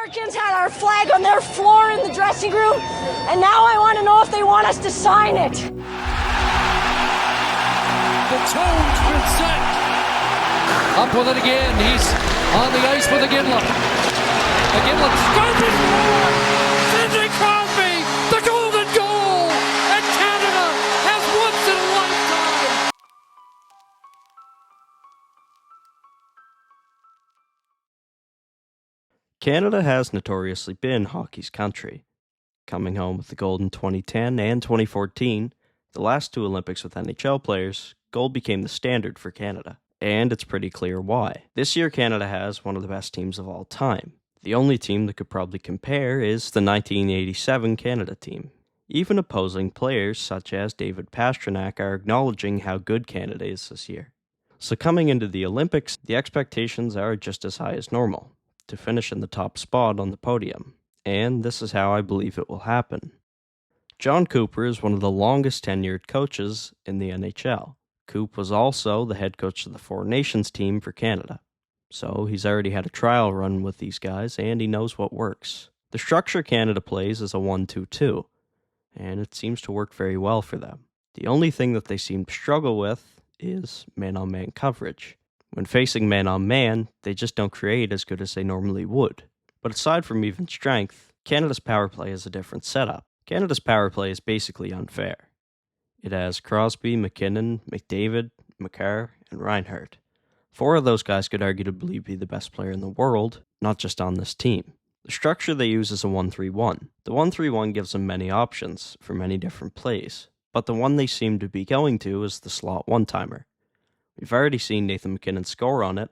Americans had our flag on their floor in the dressing room, and now I want to know if they want us to sign it. The tone's been set. Up with it again. He's on the ice with Aginla. Aginla scoping forward. Sidney Crosby, the golden goal, and Canada has once in a lifetime. Canada has notoriously been hockey's country. Coming home with the gold in 2010 and 2014, the last two Olympics with NHL players, gold became the standard for Canada. And it's pretty clear why. This year Canada has one of the best teams of all time. The only team that could probably compare is the 1987 Canada team. Even opposing players such as David Pastrnak are acknowledging how good Canada is this year. So coming into the Olympics, the expectations are just as high as normal, to finish in the top spot on the podium. And this is how I believe it will happen. John Cooper is one of the longest tenured coaches in the NHL. Coop was also the head coach of the Four Nations team for Canada. So he's already had a trial run with these guys and he knows what works. The structure Canada plays is a 1-2-2, and it seems to work very well for them. The only thing that they seem to struggle with is man-on-man coverage. When facing man-on-man, they just don't create as good as they normally would. But aside from even strength, Canada's power play is a different setup. Canada's power play is basically unfair. It has Crosby, McKinnon, McDavid, Makar, and Reinhart. Four of those guys could arguably be the best player in the world, not just on this team. The structure they use is a 1-3-1. The 1-3-1 gives them many options for many different plays, but the one they seem to be going to is the slot one-timer. We've already seen Nathan MacKinnon score on it,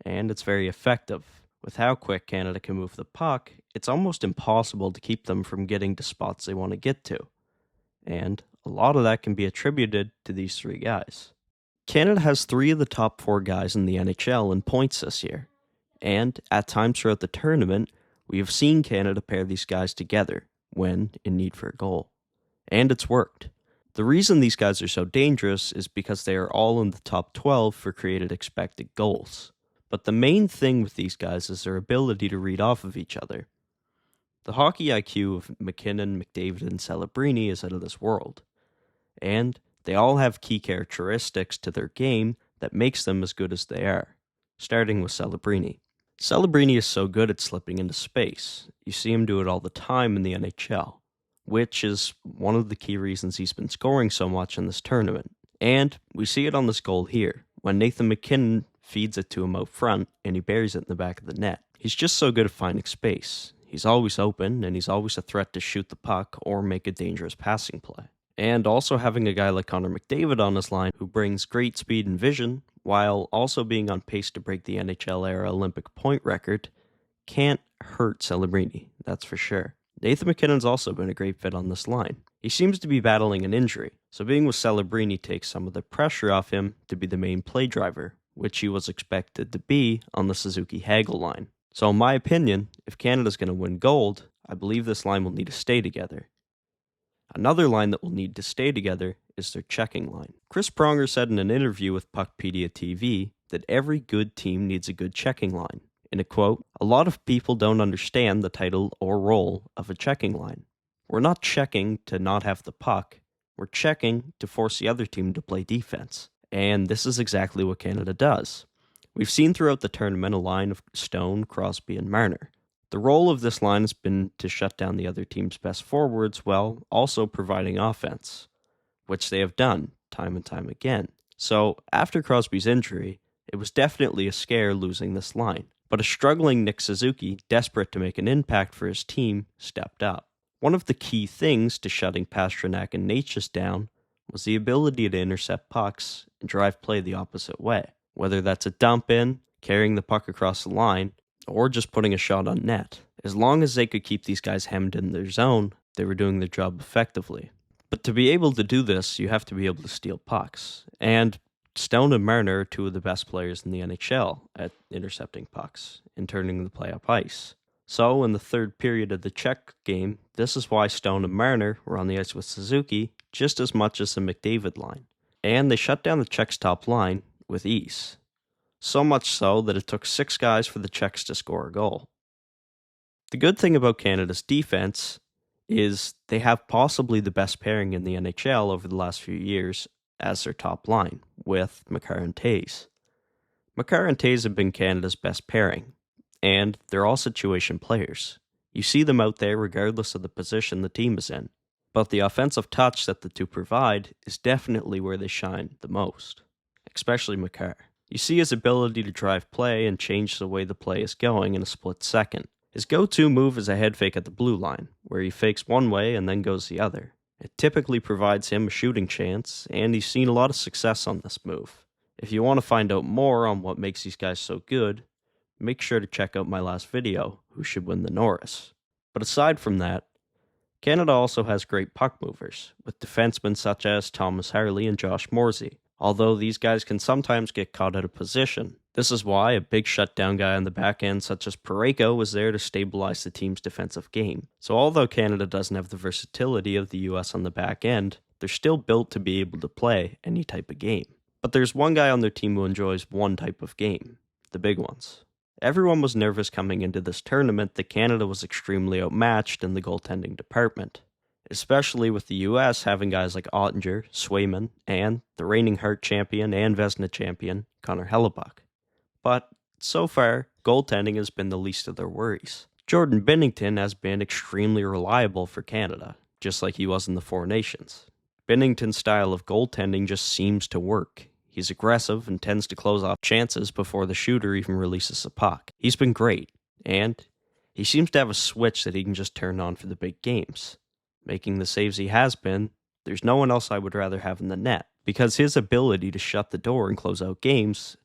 and it's very effective. With how quick Canada can move the puck, it's almost impossible to keep them from getting to spots they want to get to. And a lot of that can be attributed to these three guys. Canada has three of the top four guys in the NHL in points this year, and at times throughout the tournament, we have seen Canada pair these guys together when in need for a goal. And it's worked. The reason these guys are so dangerous is because they are all in the top 12 for created expected goals. But the main thing with these guys is their ability to read off of each other. The hockey IQ of McKinnon, McDavid, and Celebrini is out of this world. And they all have key characteristics to their game that makes them as good as they are, starting with Celebrini. Celebrini is so good at slipping into space. You see him do it all the time in the NHL, which is one of the key reasons he's been scoring so much in this tournament. And we see it on this goal here, when Nathan MacKinnon feeds it to him out front and he buries it in the back of the net. He's just so good at finding space. He's always open, and he's always a threat to shoot the puck or make a dangerous passing play. And also having a guy like Connor McDavid on his line who brings great speed and vision, while also being on pace to break the NHL-era Olympic point record, can't hurt Celebrini, that's for sure. Nathan MacKinnon's also been a great fit on this line. He seems to be battling an injury, so being with Celebrini takes some of the pressure off him to be the main play driver, which he was expected to be on the Suzuki-Hagel line. So in my opinion, if Canada's going to win gold, I believe this line will need to stay together. Another line that will need to stay together is their checking line. Chris Pronger said in an interview with Puckpedia TV that every good team needs a good checking line. In a quote, "A lot of people don't understand the title or role of a checking line. We're not checking to not have the puck, we're checking to force the other team to play defense." And this is exactly what Canada does. We've seen throughout the tournament a line of Stone, Crosby, and Marner. The role of this line has been to shut down the other team's best forwards while also providing offense, which they have done time and time again. So after Crosby's injury, it was definitely a scare losing this line. But a struggling Nick Suzuki, desperate to make an impact for his team, stepped up. One of the key things to shutting Pastrnak and Necas down was the ability to intercept pucks and drive play the opposite way. Whether that's a dump in, carrying the puck across the line, or just putting a shot on net. As long as they could keep these guys hemmed in their zone, they were doing their job effectively. But to be able to do this, you have to be able to steal pucks. And Stone and Marner are two of the best players in the NHL at intercepting pucks and turning the play up ice. So in the third period of the Czech game, this is why Stone and Marner were on the ice with Suzuki just as much as the McDavid line. And they shut down the Czechs' top line with ease. So much so that it took 6 guys for the Czechs to score a goal. The good thing about Canada's defense is they have possibly the best pairing in the NHL over the last few years as their top line, with Makar and Taves. Makar and Taves have been Canada's best pairing, and they're all situation players. You see them out there regardless of the position the team is in, but the offensive touch that the two provide is definitely where they shine the most, especially Makar. You see his ability to drive play and change the way the play is going in a split second. His go-to move is a head fake at the blue line, where he fakes one way and then goes the other. It typically provides him a shooting chance, and he's seen a lot of success on this move. If you want to find out more on what makes these guys so good, make sure to check out my last video, Who Should Win the Norris. But aside from that, Canada also has great puck movers, with defensemen such as Thomas Harley and Josh Morsey, although these guys can sometimes get caught out of position. This is why a big shutdown guy on the back end such as Parayko was there to stabilize the team's defensive game. So although Canada doesn't have the versatility of the US on the back end, they're still built to be able to play any type of game. But there's one guy on their team who enjoys one type of game, the big ones. Everyone was nervous coming into this tournament that Canada was extremely outmatched in the goaltending department, especially with the US having guys like Ottinger, Swayman, and the reigning Hart champion and Vezina champion, Connor Hellebuck. But so far, goaltending has been the least of their worries. Jordan Binnington has been extremely reliable for Canada, just like he was in the Four Nations. Binnington's style of goaltending just seems to work. He's aggressive and tends to close off chances before the shooter even releases a puck. He's been great, and he seems to have a switch that he can just turn on for the big games. Making the saves he has been, there's no one else I would rather have in the net, because his ability to shut the door and close out games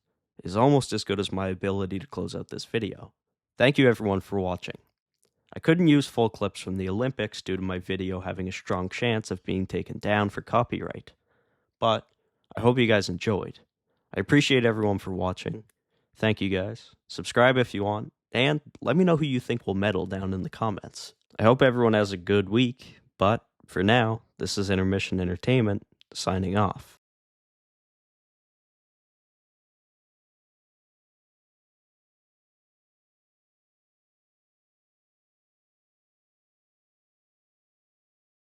is almost as good as my ability to close out this video. Thank you everyone for watching. I couldn't use full clips from the Olympics due to my video having a strong chance of being taken down for copyright, but I hope you guys enjoyed. I appreciate everyone for watching. Thank you guys. Subscribe if you want, and let me know who you think will medal down in the comments. I hope everyone has a good week, but for now, this is Intermission Entertainment, signing off.